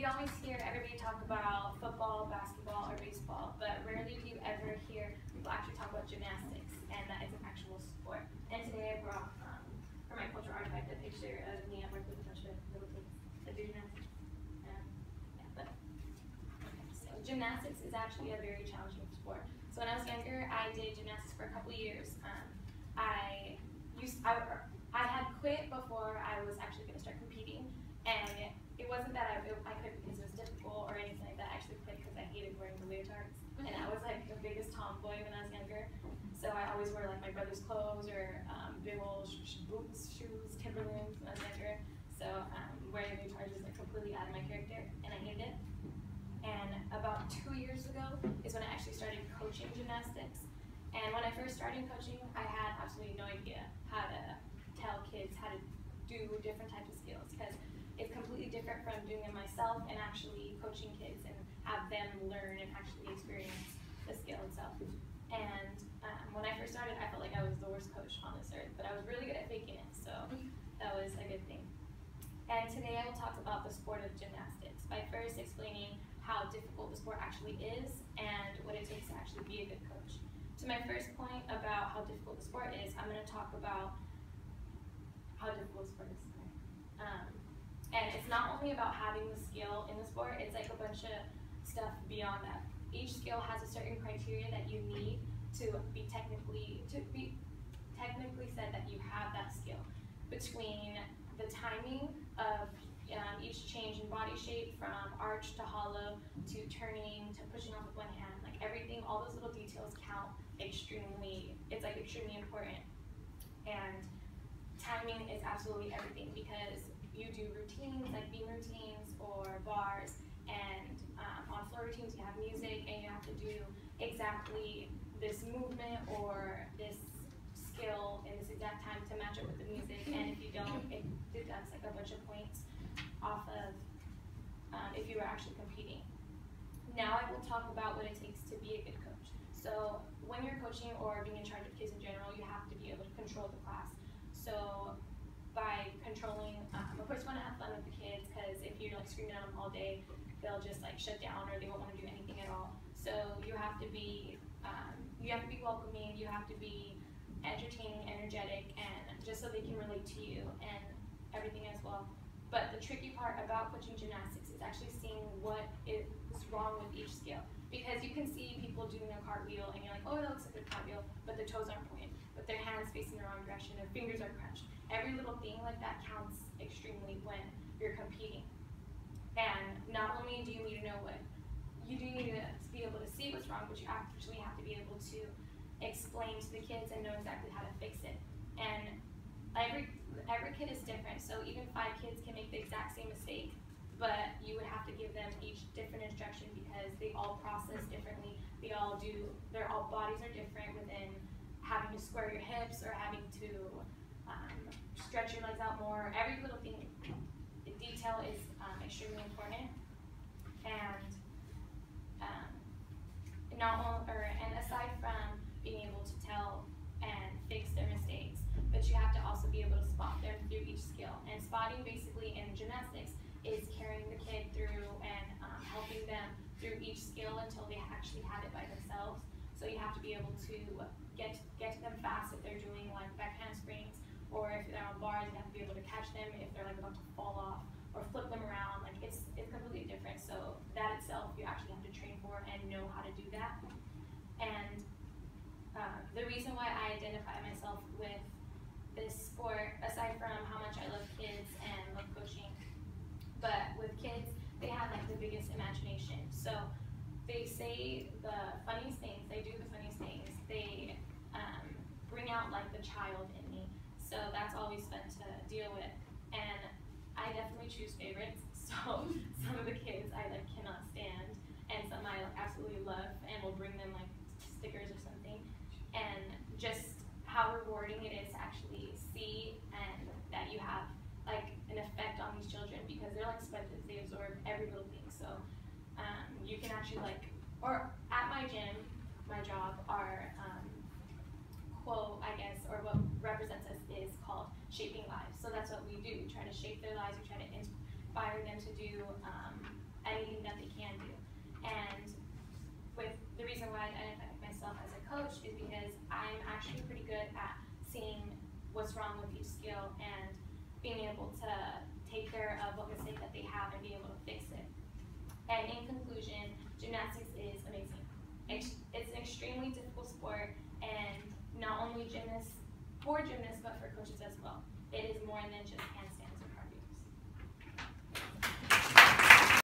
You always hear everybody talk about football, basketball, or baseball, but rarely do you ever hear people actually talk about gymnastics, and that is an actual sport. And today I brought, for my cultural artifact, a picture of me at work with a bunch of little kids that do gymnastics. So gymnastics is actually a very challenging sport. So when I was younger, I did gymnastics for a couple years. I had quit before I was actually going to start competing, and it wasn't that I quit because it was difficult or anything like that. I actually quit because I hated wearing the leotards, and I was like the biggest tomboy when I was younger. So I always wore like my brother's clothes or big old boots, shoes, Timberlands when I was younger. So wearing leotards was like completely out of my character, and I hated it. And about 2 years ago is when I actually started coaching gymnastics. And when I first started coaching, I had absolutely no idea how to tell kids how to do different types of skills, because it's completely different from doing them myself and actually coaching kids and have them learn and actually experience the skill itself. And when I first started, I felt like I was the worst coach on this earth, but I was really good at faking it, so that was a good thing. And today I will talk about the sport of gymnastics by first explaining how difficult the sport actually is and what it takes to actually be a good coach. To my first point about how difficult the sport is, I'm going to talk about how difficult the sport is. And it's not only about having the skill in the sport, it's like a bunch of stuff beyond that. Each skill has a certain criteria that you need to be technically said that you have that skill. Between the timing of each change in body shape, from arch to hollow to turning to pushing off with one hand, like everything, all those little details count extremely. It's like extremely important. And timing is absolutely everything, because you do routines like beam routines or bars, and on floor routines you have music and you have to do exactly this movement or this skill in this exact time to match up with the music, and if you don't, it deducts like a bunch of points off of if you were actually competing. Now I will talk about what it takes to be a good coach. So when you're coaching or being in charge of kids in general, you have to be able to control the class. So by controlling, of course you want to have fun with the kids, because if you're like screaming at them all day, they'll just like shut down or they won't want to do anything at all. So you have to be welcoming, you have to be entertaining, energetic, and just so they can relate to you and everything as well. But the tricky part about coaching gymnastics is actually seeing what is wrong with each skill. Because you can see people doing a cartwheel and you're like, oh, that looks like a cartwheel, but their toes aren't pointed, but their hands facing the wrong direction, their fingers are crunched. Every little thing like that counts extremely when you're competing. And not only do you need to know what, you do need to be able to see what's wrong, but you actually have to be able to explain to the kids and know exactly how to fix it. And every kid is different, so even 5 kids can make the exact same mistake, but you would have to give them each different instruction because they all process differently. Their bodies are different within having to square your hips or having to stretch your legs out more. Every little thing, the detail is extremely important. And and aside from being able to tell and fix their mistakes, but you have to also be able to spot them through each skill. And spotting basically in gymnastics is carrying the kid through and helping them through each skill until they actually have it by themselves. So you have to be able to get to them fast if they're doing like back handsprings, or if they're on bars, you have to be able to catch them if they're like about to fall off, or flip them around. Like it's completely different. So that itself you actually have to train for and know how to do that. And the reason why I identify myself with this sport, aside from how much I love kids and love coaching, but with kids, they have like the biggest imagination. So they say the funniest things, they do the funniest things, they bring out like the child in me. So that's always fun to deal with. And I definitely choose favorites. So some of the kids I like cannot stand, and some I like absolutely love and will bring them like stickers or something. And just how rewarding it is to actually see and that you have like an effect on these children, because they're like sponges, they absorb every little thing. So you can actually like, or at my gym, my job, our quote, I guess, or what represents us is called shaping lives. So that's what we do. We try to shape their lives, we try to inspire them to do anything that they can do. And with the reason why I identify myself as a coach is because I'm actually pretty good at seeing what's wrong with each skill and being able to take care of what mistake that they have and be able to fix it. And in conclusion, gymnastics is amazing. It's an extremely difficult sport, and not only for gymnasts, but for coaches as well. It is more than just handstands.